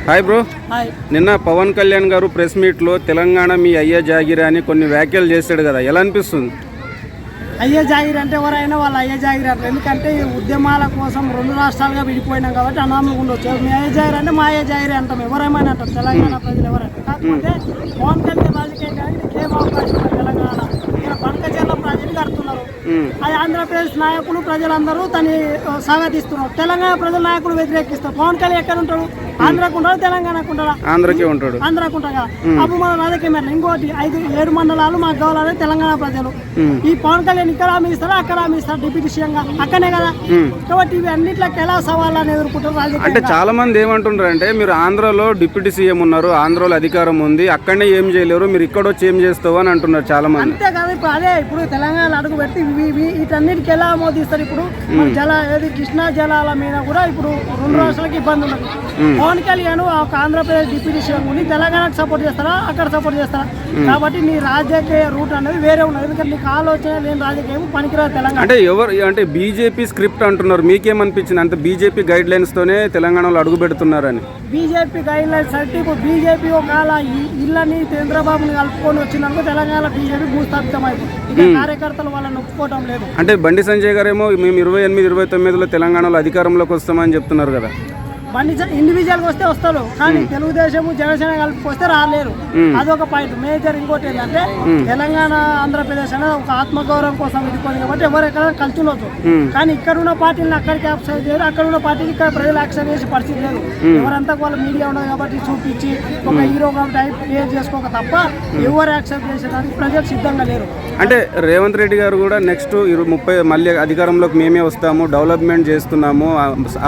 Hi bro. Hi. నిన్న పవన్ కళ్యాణ్ గారు press మీట్లో తెలంగాణ మీ అయ్యే జాగిరా అని కొన్ని వ్యాఖ్యలు చేశాడు కదా, ఎలా అనిపిస్తుంది? అయ్యే జాగిరి అంటే ఎవరైనా వాళ్ళు అయ్యే జాగిరి అంటారు. ఎందుకంటే ఈ ఉద్యమాల కోసం రెండు రాష్ట్రాలుగా విడిపోయినాం కాబట్టి అనామలు ఉండొచ్చు. మీ అయ్యే జాగిరి అంటే మా అయ్యే జాగిరి అంటాం, ఎవరేమైనా అంటారు తెలంగాణ ప్రజలు ఎవరైనా. కాకపోతే పవన్ కళ్యాణ్ రాజకీయం కానీ ఏం అవకాశం ఉంది తెలంగాణ ఇక్కడ బంకచర్ల ప్రజలు కడుతున్నారు. అది ఆంధ్రప్రదేశ్ నాయకులు ప్రజలందరూ తను స్వాగతిస్తున్నారు. తెలంగాణ ప్రజల నాయకులు వ్యతిరేకిస్తారు. పవన్ కళ్యాణ్ ఎక్కడ ఉంటాడు? ఆంధ్రాకు ఉంటాడు, తెలంగాణకు ఉంటాడా? ఆంధ్రకే ఉంటాడు. ఆంధ్రాకు ఉంటాగా. అప్పుడు మన రాజకీయం ఎట్లా? ఇంకోటి 5-7 మండలాలు మాకు కావాలని తెలంగాణ ప్రజలు. ఈ పవన్ కళ్యాణ్ ఇక్కడ హామీ ఇస్తారా, అక్కడ హామీ ఇస్తారు డిప్యూటీ సీఎంగా, అక్కనే కదా. కాబట్టి ఇవి అన్నిట్లకి ఎలా సవాళ్ళని ఎదుర్కొంటారు రాజకీయం? అంటే చాలా మంది ఏమంటున్నారు అంటే, మీరు ఆంధ్రాలో డిప్యూటీ సీఎం ఉన్నారు, ఆంధ్రాలో అధికారం ఉంది, అక్కడనే ఏం చేయలేరు, మీరు ఇక్కడ వచ్చి ఏం చేస్తావు అని అంటున్నారు చాలా మంది. అంతే కదా. ఇప్పుడు అదే ఇప్పుడు తెలంగాణ అడుగు పెట్టి వీటన్నిటికి ఎలా ఆమోదిస్తారు? ఇప్పుడు ఏది కృష్ణా జలాల మీద కూడా ఇప్పుడు 2 రాష్ట్రాలకి ఇబ్బంది ఉన్నది. పవన్ కళ్యాణ్ ఒక ఆంధ్రప్రదేశ్ డిప్యూటీ సీఎం ఉంది, తెలంగాణకు సపోర్ట్ చేస్తారా, అక్కడ సపోర్ట్ చేస్తారా? కాబట్టి నీ రాజకీయ రూట్ అనేది వేరే ఉన్నది. ఎందుకంటే నీకు ఆలోచన లేని రాజకీయం పనికిరాదు తెలంగాణ. అంటే ఎవరు అంటే బీజేపీ స్క్రిప్ట్ అంటున్నారు, మీకేమనిపించింది? అంత బీజేపీ గైడ్ లైన్స్ తోనే తెలంగాణలో అడుగు పెడుతున్నారని. బీజేపీ గైడ్ లైన్స్ అంటే ఇప్పుడు బీజేపీ ఒకవేళ ఇళ్ళని చంద్రబాబుని కలుపుకొని వచ్చినందుకు తెలంగాణ బీజేపీ భూస్థాపితం అయిపోయింది. ఇక కార్యకర్తలు వాళ్ళని ఒప్పుకోవడం లేదు. అంటే బండి సంజయ్ గారేమో మేము 28-29లో తెలంగాణలో అధికారంలోకి వస్తామని చెప్తున్నారు కదా. బండి ఇండివిజువల్గా వస్తే వస్తారు, కానీ తెలుగుదేశం జనసేన కలిపి రాలేరు. అదొక పాయింట్ మేజర్. ఇంకోటి ఏంటంటే తెలంగాణ ఆంధ్రప్రదేశ్ అనేది ఒక ఆత్మగౌరవం కోసం విడిపోయింది కాబట్టి ఎవరెక్కడ కలిసి ఉండొచ్చు. కానీ ఇక్కడ ఉన్న పార్టీలను అక్కడికి యాక్సెప్ట్ చేయరు, అక్కడ ఉన్న పార్టీకి ఇక్కడ ప్రజలు యాక్సెప్ట్ చేసే పరిస్థితి లేదు. ఎవరంతా వాళ్ళ మీడియా ఉండదు కాబట్టి చూపించి ఒక హీరో టైప్ క్రియేట్ చేసుకోక తప్ప ఎవరు యాక్సెప్ట్ చేసేదానికి ప్రజలు సిద్ధంగా లేరు. అంటే రేవంత్ రెడ్డి గారు కూడా నెక్స్ట్ 30 మళ్ళీ అధికారంలోకి మేమే వస్తాము, డెవలప్మెంట్ చేస్తున్నాము,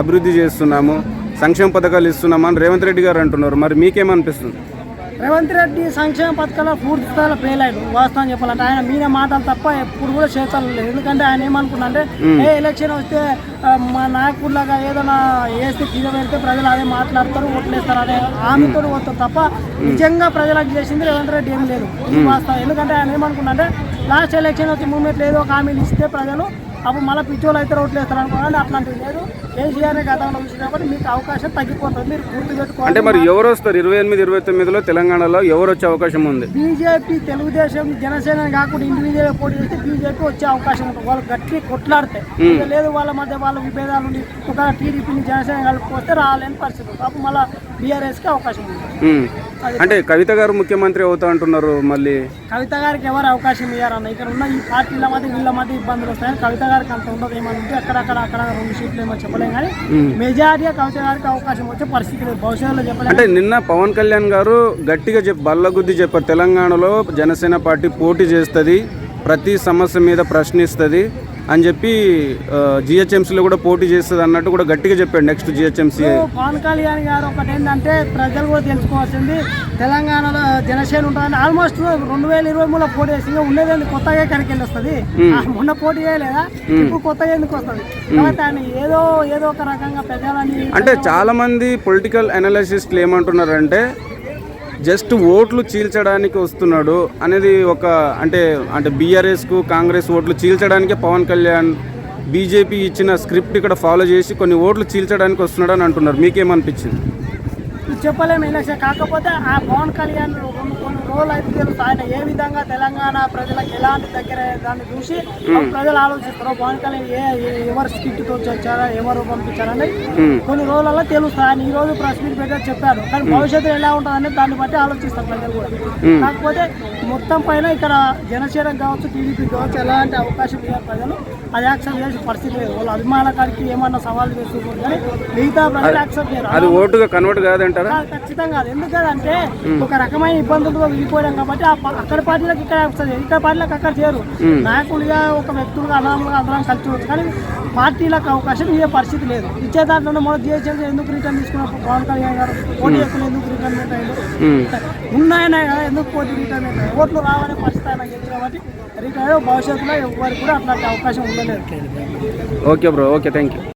అభివృద్ధి చేస్తున్నాము, సంక్షేమ పథకాలు ఇస్తున్నామని రేవంత్ రెడ్డి గారు అంటున్నారు. మరి మీకేమనిపిస్తుంది? రేవంత్ రెడ్డి సంక్షేమ పథకాల పూర్తి స్థాయిలో ఫెయిల్ అయ్యాడు. వాస్తవం చెప్పాలంటే ఆయన మీన మాటలు తప్ప ఎప్పుడు కూడా చేతలు లేదు. ఎందుకంటే ఆయన ఏమనుకున్నా అంటే ఎలక్షన్ వస్తే మా నాయకుడిలాగా ఏదైనా వేస్తే కింద పెడితే ప్రజలు అదే మాట్లాడతారు, ఓట్లేస్తారు అనే హామీతో పోతారు తప్ప నిజంగా ప్రజలకు చేసింది రేవంత్ రెడ్డి ఏం లేదు. ఇది వాస్తవం. ఎందుకంటే ఆయన ఏమనుకున్నా అంటే లాస్ట్ ఎలక్షన్ వచ్చి మూమెంట్లో ఏదో ఒక హామీలు ఇస్తే ప్రజలు అప్పుడు మళ్ళీ పిచ్చోళ్ళు అయితే రోడ్లు వేస్తారు అనుకోవాలి. అట్లాంటివి లేదు. కేసీఆర్ గతంలో చూసి కాబట్టి మీకు అవకాశం తగ్గిపోతుంది, మీరు గుర్తు పెట్టుకోవాలి. అంటే మరి ఎవరు వస్తారు 28-29లో తెలంగాణలో ఎవరు వచ్చే అవకాశం ఉంది? బీజేపీ, తెలుగుదేశం, జనసేన కాకుండా ఇండివిజువల్ పోటీ చేస్తే బీజేపీ వచ్చే అవకాశం ఉంటుంది. వాళ్ళు గట్టి కొట్లాడితే లేదు, వాళ్ళ మధ్య వాళ్ళ విభేదాలు ఉండి ఒక టీడీపీని జనసేన కలుపుకొస్తే రాలేని పరిస్థితి. అప్పుడు మళ్ళీ బీఆర్ఎస్కి అవకాశం ఉంది. అంటే కవిత గారు ముఖ్యమంత్రి అవుతా అంటున్నారు. మళ్ళీ కవిత గారికి ఎవరు అవకాశం ఇవ్వారన్న? ఇక్కడ ఉన్న ఈ పార్టీల మధ్య వీళ్ళ మధ్య ఇబ్బందులు వస్తాయని కవిత గారికి అంత ఉండదు. ఏమని ఉంటే అక్కడ 2 సీట్లు ఏమో చెప్పలేం, కానీ మెజారిటీ కవిత గారికి అవకాశం వచ్చే పరిస్థితి లేదు భవిష్యత్తులో చెప్పలేదు. అంటే నిన్న పవన్ కళ్యాణ్ గారు గట్టిగా బల్లగుద్ది చెప్పారు, తెలంగాణలో జనసేన పార్టీ పోటీ చేస్తుంది, ప్రతి సమస్య మీద ప్రశ్నిస్తుంది అని చెప్పి జిహెచ్ఎంసీలో కూడా పోటీ చేస్తుంది అన్నట్టు కూడా గట్టిగా చెప్పాడు. నెక్స్ట్ జిహెచ్ఎంసీ పవన్ కళ్యాణ్ గారు ఒకటి ఏంటంటే ప్రజలు కూడా తెలుసుకోవాల్సింది, తెలంగాణలో జనసేన ఉంటుందని ఆల్మోస్ట్ 2023లో పోటీ చేసి ఉండేది కొత్తగా ఎక్కడికి వెళ్ళి వస్తుంది. మొన్న పోటీ చేయలేదా, ఇప్పుడు కొత్తగా ఎందుకు వస్తుంది? కాబట్టి ఆయన ఏదో ఒక రకంగా ప్రజలని అంటే చాలా మంది పొలిటికల్ అనాలిసిస్టులు ఏమంటున్నారంటే జస్ట్ ఓట్లు చీల్చడానికి వస్తున్నాడు అనేది ఒక అంటే బీఆర్ఎస్కు కాంగ్రెస్ ఓట్లు చీల్చడానికే పవన్ కళ్యాణ్ బీజేపీ ఇచ్చిన స్క్రిప్ట్ ఇక్కడ ఫాలో చేసి కొన్ని ఓట్లు చీల్చడానికి వస్తున్నాడు అని అంటున్నారు. మీకేమనిపించింది? చెప్పలేము ఎలక్షన్. కాకపోతే ఆ పవన్ కళ్యాణ్ కొన్ని రోజులు అయితే తెలుసు ఆయన ఏ విధంగా తెలంగాణ ప్రజలకు ఎలాంటి దగ్గర దాన్ని చూసి ప్రజలు ఆలోచిస్తారు. పవన్ కళ్యాణ్ ఎవరు స్కిట్తో వచ్చారా, ఎవరు పంపించారని కొన్ని రోజులలో తెలుస్తుంది. ఆయన ఈ రోజు ప్రెస్ మీట్ పెట్టారు చెప్పారు, కానీ భవిష్యత్తులో ఎలా ఉంటుందని దాన్ని బట్టి ఆలోచిస్తారు ప్రజలు కూడా. కాకపోతే మొత్తం పైన ఇక్కడ జనసేన కావచ్చు, టీడీపీ కావచ్చు ఎలాంటి అవకాశం ఇవ్వాలి ప్రజలు అది యాక్సెప్ట్ చేసే పరిస్థితి లేదు. వాళ్ళ అభిమాన కాడికి ఏమన్నా సవాళ్ళు చేస్తున్నారు, కానీ మిగతా ప్రజలు యాక్సెప్ట్ చేయరు. అది ఓటుగా కన్వర్ట్ కాదంటారా? ఖచ్చితంగా కాదు. ఎందుకంటే ఒక రకమైన ఇబ్బందులతో విడిపోయాం కాబట్టి అక్కడ పార్టీలకు ఇక్కడ ఇక్కడ పార్టీలకు అక్కడ చేయరు. నాయకుడిగా ఒక వ్యక్తులుగా అనామలుగా అందరం కలిసి వచ్చు, కానీ పార్టీలకు అవకాశం ఇచ్చే పరిస్థితి లేదు. ఇచ్చే దాంట్లో మన జిహెచ్ఎంసీ ఎందుకు రిటర్న్ తీసుకున్నప్పుడు పవన్ కళ్యాణ్ గారు పోటీ ఎక్కువ ఎందుకు రిటర్న్ పెట్టాడు? ఉన్నాయనే కదా ఎందుకు పోటీ రిటర్న్ పెట్టాడు? ఓట్లు రావనే పరిస్థితి ఆయన గెలిచి కాబట్టి రిటర్న్ భవిష్యత్తులో ఎవరికి కూడా అట్లాంటి అవకాశం ఉండలేదు. Okay bro, okay, thank you.